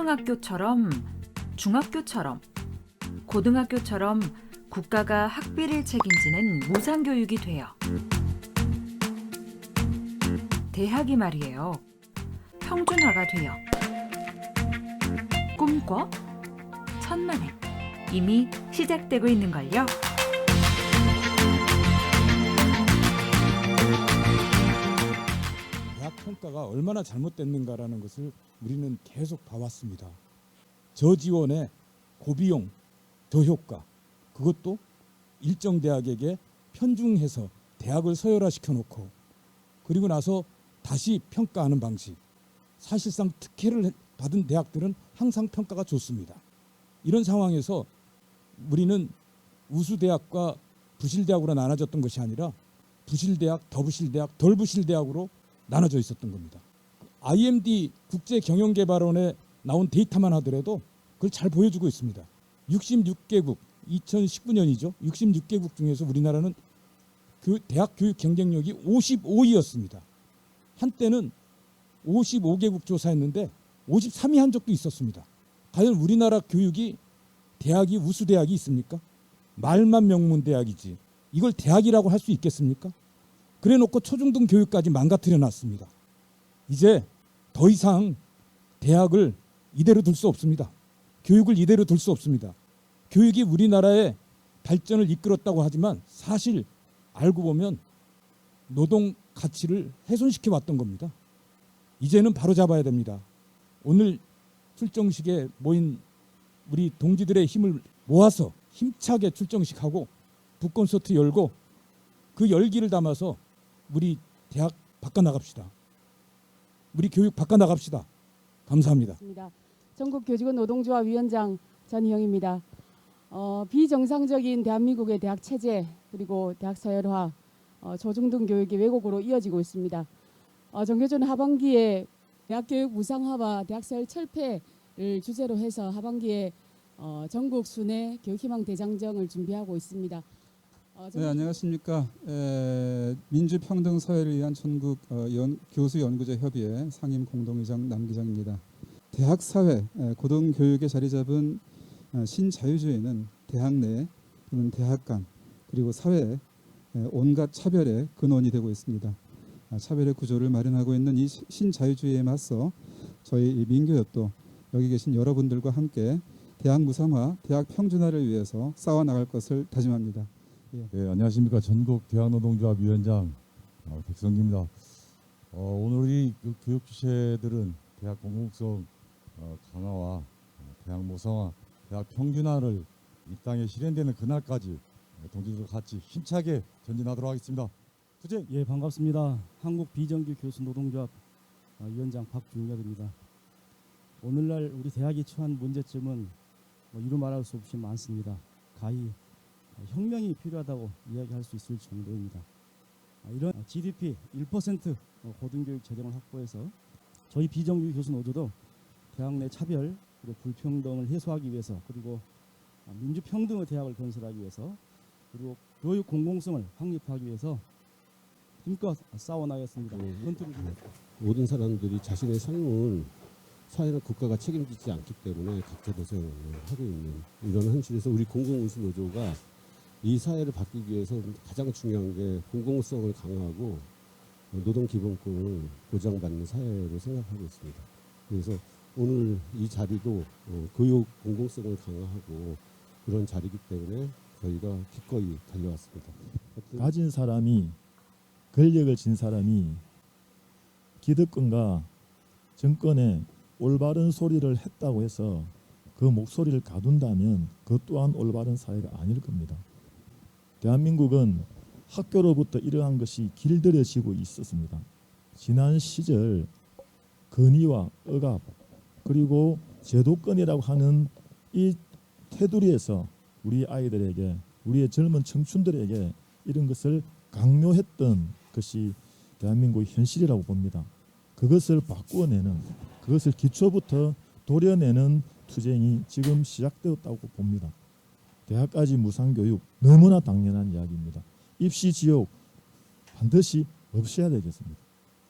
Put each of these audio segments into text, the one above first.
초등학교처럼 중학교처럼 고등학교처럼 국가가 학비를 책임지는 무상교육이 되어 대학이 말이에요. 평준화가 되어 꿈꿔 천만에 이미 시작되고 있는걸요. 대학 평가가 얼마나 잘못됐는가라는 것을 우리는 계속 봐왔습니다. 저지원의 고비용, 저효과, 그것도 일정 대학에게 편중해서 대학을 서열화시켜 놓고 그리고 나서 다시 평가하는 방식. 사실상 특혜를 받은 대학들은 항상 평가가 좋습니다. 이런 상황에서 우리는 우수대학과 부실대학으로 나눠졌던 것이 아니라 부실대학, 더부실대학, 덜부실대학으로 나눠져 있었던 겁니다. IMD 국제경영개발원에 나온 데이터만 하더라도 그걸 잘 보여주고 있습니다. 66개국, 2019년이죠. 66개국 중에서 우리나라는 그 대학 교육 경쟁력이 55위였습니다. 한때는 55개국 조사했는데 53위 한 적도 있었습니다. 과연 우리나라 교육이 대학이 우수대학이 있습니까? 말만 명문대학이지 이걸 대학이라고 할 수 있겠습니까? 그래놓고 초중등 교육까지 망가뜨려 놨습니다. 이제 더 이상 대학을 이대로 둘 수 없습니다. 교육을 이대로 둘 수 없습니다. 교육이 우리나라의 발전을 이끌었다고 하지만 사실 알고 보면 노동 가치를 훼손시켜 왔던 겁니다. 이제는 바로 잡아야 됩니다. 오늘 출정식에 모인 우리 동지들의 힘을 모아서 힘차게 출정식하고 북콘서트 열고 그 열기를 담아서 우리 대학 바꿔나갑시다. 우리 교육 바꿔나갑시다. 감사합니다. 전국교직원 노동조합 위원장 전희영입니다. 비정상적인 대한민국의 대학 체제 그리고 대학 서열화, 초중등 교육이 왜곡으로 이어지고 있습니다. 정교조는 하반기에 대학교육 무상화와 대학 서열 철폐를 주제로 해서 하반기에 전국 순회 교육희망 대장정을 준비하고 있습니다. 네, 안녕하십니까. 민주평등사회를 위한 전국 교수연구제 협의회 상임 공동의장 남기장입니다. 대학사회, 고등교육에 자리 잡은 신자유주의는 대학 내 또는 대학 간 그리고 사회 온갖 차별의 근원이 되고 있습니다. 차별의 구조를 마련하고 있는 이 신자유주의에 맞서 저희 민교협도 여기 계신 여러분들과 함께 대학 무상화, 대학 평준화를 위해서 싸워나갈 것을 다짐합니다. 네, 안녕하십니까. 전국 대학노동조합 위원장 백성기입니다. 오늘 우리 교육 주체들은 대학 공공성 강화와 대학 무상화, 대학 평준화를 이 땅에 실현되는 그날까지 동지들과 같이 힘차게 전진하도록 하겠습니다. 투쟁! 예, 반갑습니다. 한국 비정규 교수 노동조합 위원장 박중렬입니다. 오늘날 우리 대학이 처한 문제점은 이루 말할 수 없이 많습니다. 가히 혁명이 필요하다고 이야기할 수 있을 정도입니다. 이런 GDP 1% 고등교육 재정을 확보해서 저희 비정규 교수 노조도 대학 내 차별 그리고 불평등을 해소하기 위해서 그리고 민주평등의 대학을 건설하기 위해서 그리고 교육 공공성을 확립하기 위해서 힘껏 싸워나가겠습니다. 모든 사람들이 자신의 삶을 사회나 국가가 책임지지 않기 때문에 각자 도생을 하고 있는 이런 현실에서 우리 공공운수노조가 이 사회를 바꾸기 위해서 가장 중요한 게 공공성을 강화하고 노동기본권을 보장받는 사회로 생각하고 있습니다. 그래서 오늘 이 자리도 교육 공공성을 강화하고 그런 자리이기 때문에 저희가 기꺼이 달려왔습니다. 가진 사람이 권력을 진 사람이 기득권과 정권에 올바른 소리를 했다고 해서 그 목소리를 가둔다면 그것 또한 올바른 사회가 아닐 겁니다. 대한민국은 학교로부터 이러한 것이 길들여지고 있었습니다. 지난 시절 건의와 억압 그리고 제도권이라고 하는 이 테두리에서 우리 아이들에게 우리의 젊은 청춘들에게 이런 것을 강요했던 것이 대한민국의 현실이라고 봅니다. 그것을 바꾸어내는 그것을 기초부터 도려내는 투쟁이 지금 시작되었다고 봅니다. 대학까지 무상교육 너무나 당연한 이야기입니다. 입시 지옥 반드시 없애야 되겠습니다.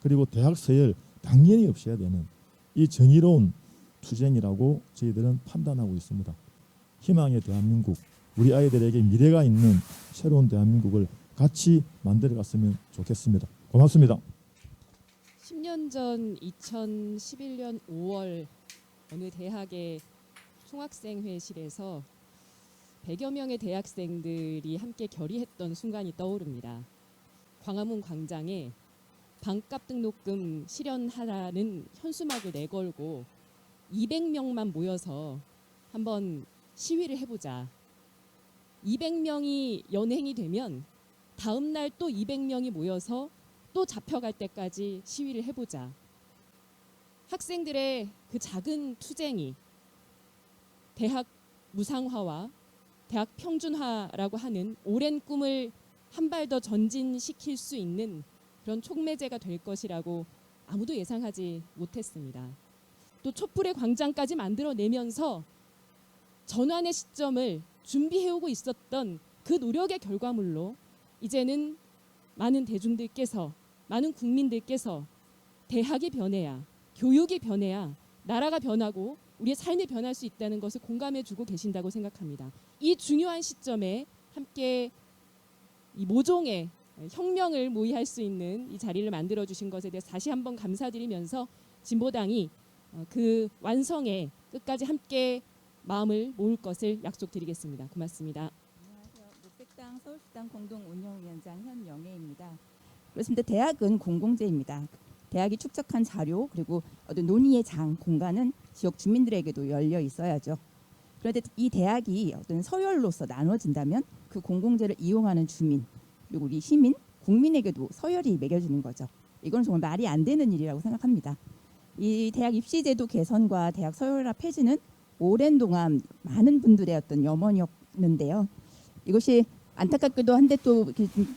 그리고 대학 서열 당연히 없애야 되는 이 정의로운 투쟁이라고 저희들은 판단하고 있습니다. 희망의 대한민국, 우리 아이들에게 미래가 있는 새로운 대한민국을 같이 만들어갔으면 좋겠습니다. 고맙습니다. 10년 전 2011년 5월 어느 대학의 총학생 회실에서 100여 명의 대학생들이 함께 결의했던 순간이 떠오릅니다. 광화문 광장에 반값 등록금 실현하라는 현수막을 내걸고 200명만 모여서 한번 시위를 해보자. 200명이 연행이 되면 다음 날 또 200명이 모여서 또 잡혀갈 때까지 시위를 해보자. 학생들의 그 작은 투쟁이 대학 무상화와 대학 평준화라고 하는 오랜 꿈을 한 발 더 전진시킬 수 있는 그런 촉매제가 될 것이라고 아무도 예상하지 못했습니다. 또 촛불의 광장까지 만들어내면서 전환의 시점을 준비해오고 있었던 그 노력의 결과물로 이제는 많은 대중들께서, 많은 국민들께서 대학이 변해야, 교육이 변해야 나라가 변하고 우리의 삶이 변할 수 있다는 것을 공감해주고 계신다고 생각합니다. 이 중요한 시점에 함께 이 모종의 혁명을 모의할 수 있는 이 자리를 만들어주신 것에 대해서 다시 한번 감사드리면서 진보당이 그 완성에 끝까지 함께 마음을 모을 것을 약속드리겠습니다. 고맙습니다. 안녕하세요. 녹색당 서울시당 공동운영위원장 현영애입니다. 그렇습니다. 대학은 공공재입니다. 대학이 축적한 자료 그리고 어떤 논의의 장 공간은 지역 주민들에게도 열려 있어야죠. 그런데 이 대학이 어떤 서열로서 나눠진다면 그 공공재를 이용하는 주민 그리고 우리 시민, 국민에게도 서열이 매겨지는 거죠. 이건 정말 말이 안 되는 일이라고 생각합니다. 이 대학 입시제도 개선과 대학 서열화 폐지는 오랜 동안 많은 분들의 어떤 염원이었는데요. 이것이 안타깝게도 한데 또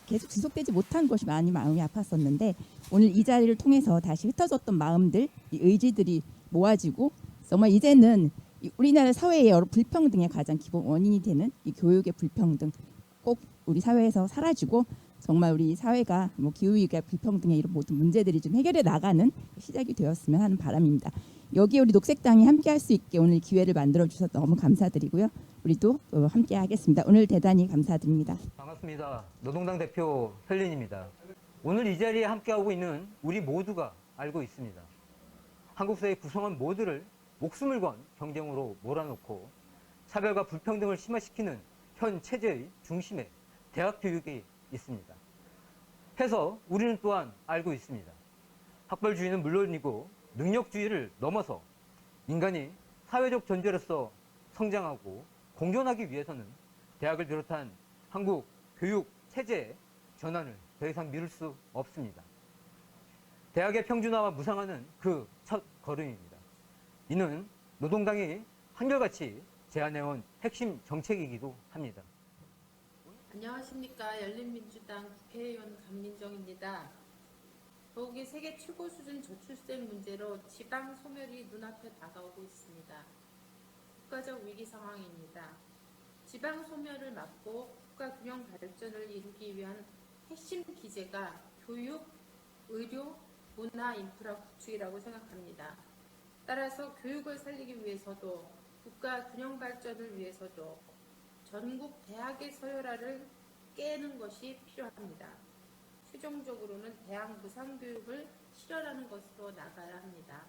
계속 지속되지 못한 것이 많이 마음이 아팠었는데 오늘 이 자리를 통해서 다시 흩어졌던 마음들, 이 의지들이 모아지고 정말 이제는 우리나라 사회의 여러 불평등의 가장 기본 원인이 되는 이 교육의 불평등 꼭 우리 사회에서 사라지고 정말 우리 사회가 뭐 기후위기가 불평등의 이런 모든 문제들이 좀 해결해 나가는 시작이 되었으면 하는 바람입니다. 여기에 우리 녹색당이 함께 할 수 있게 오늘 기회를 만들어 주셔서 너무 감사드리고요. 우리도 함께 하겠습니다. 오늘 대단히 감사드립니다. 반갑습니다. 노동당 대표 현린입니다. 오늘 이 자리에 함께하고 있는 우리 모두가 알고 있습니다. 한국 사회 구성원 모두를 목숨을 건 경쟁으로 몰아놓고 차별과 불평등을 심화시키는 현 체제의 중심에 대학 교육이 있습니다. 해서 우리는 또한 알고 있습니다. 학벌주의는 물론이고 능력주의를 넘어서 인간이 사회적 존재로서 성장하고 공존하기 위해서는 대학을 비롯한 한국 교육 체제의 전환을 더 이상 미룰 수 없습니다. 대학의 평준화와 무상화는 그 첫 걸음입니다. 이는 노동당이 한결같이 제안해온 핵심 정책이기도 합니다. 안녕하십니까. 열린민주당 국회의원 강민정입니다. 더욱이 세계 최고 수준 저출생 문제로 지방 소멸이 눈앞에 다가오고 있습니다. 국가적 위기 상황입니다. 지방 소멸을 막고 국가 균형 발전을 이루기 위한 핵심 기제가 교육, 의료, 문화, 인프라 구축이라고 생각합니다. 따라서 교육을 살리기 위해서도 국가 균형 발전을 위해서도 전국 대학의 서열화를 깨는 것이 필요합니다. 최종적으로는 대학 무상교육을 실현하는 것으로 나가야 합니다.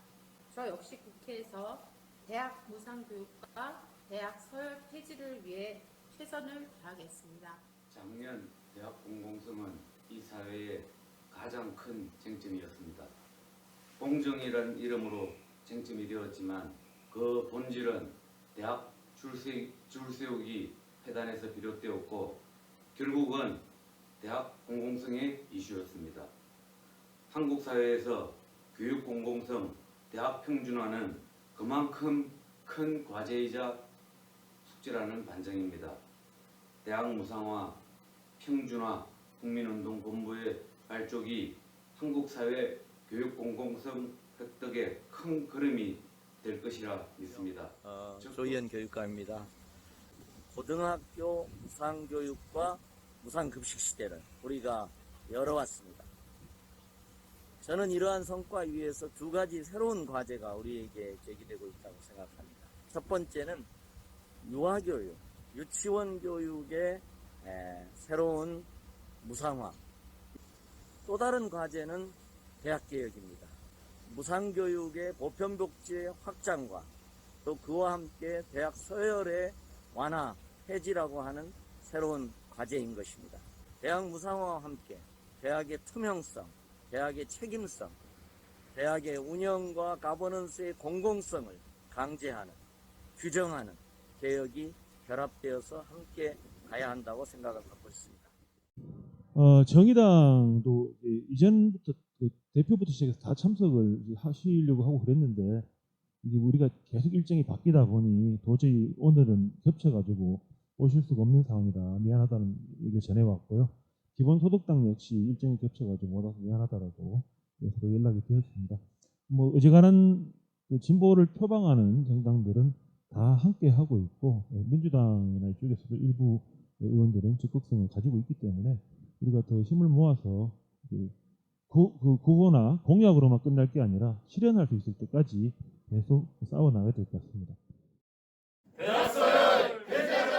저 역시 국회에서 대학 무상교육과 대학 서열 폐지를 위해 최선을 다하겠습니다. 작년 대학 공공성은 이 사회의 가장 큰 쟁점이었습니다. 공정이라는 이름으로 쟁점이 되었지만 그 본질은 대학 줄세우기 폐단에서 비롯되었고 결국은 대학 공공성의 이슈였습니다. 한국 사회에서 교육 공공성, 대학 평준화는 그만큼 큰 과제이자 숙제라는 반증입니다. 대학 무상화, 평준화, 국민운동본부의 발족이 한국 사회 교육 공공성 획득의 큰 걸음이 될 것이라 믿습니다. 조희연 교육감입니다. 고등학교 무상교육과 무상급식 시대를 우리가 열어왔습니다. 저는 이러한 성과 위에서 두 가지 새로운 과제가 우리에게 제기되고 있다고 생각합니다. 첫 번째는 유아교육, 유치원 교육의 새로운 무상화. 또 다른 과제는 대학개혁입니다. 무상교육의 보편복지의 확장과 또 그와 함께 대학 서열의 완화, 폐지라고 하는 새로운 과제인 것입니다. 대학 무상화와 함께 대학의 투명성, 대학의 책임성, 대학의 운영과 가버넌스의 공공성을 강제하는, 규정하는 개혁이 결합되어서 함께 가야 한다고 생각을 갖고 있습니다. 정의당도 이전부터 대표부터 시작해서 다 참석을 하시려고 하고 그랬는데 이게 우리가 계속 일정이 바뀌다 보니 도저히 오늘은 겹쳐가지고 오실 수가 없는 상황이다. 미안하다는 얘기를 전해왔고요. 기본소득당 역시 일정이 겹쳐가지고 못 와서 미안하다라고 서로 연락이 되었습니다. 뭐 어지간한 진보를 표방하는 정당들은 다 함께 하고 있고 민주당이나 이쪽에서도 일부 의원들은 적극성을 가지고 있기 때문에 우리가 더 힘을 모아서 구호나 공약으로만 끝날 게 아니라 실현할 수 있을 때까지 계속 싸워나가야 될 것 같습니다. 대학서열 폐지하자!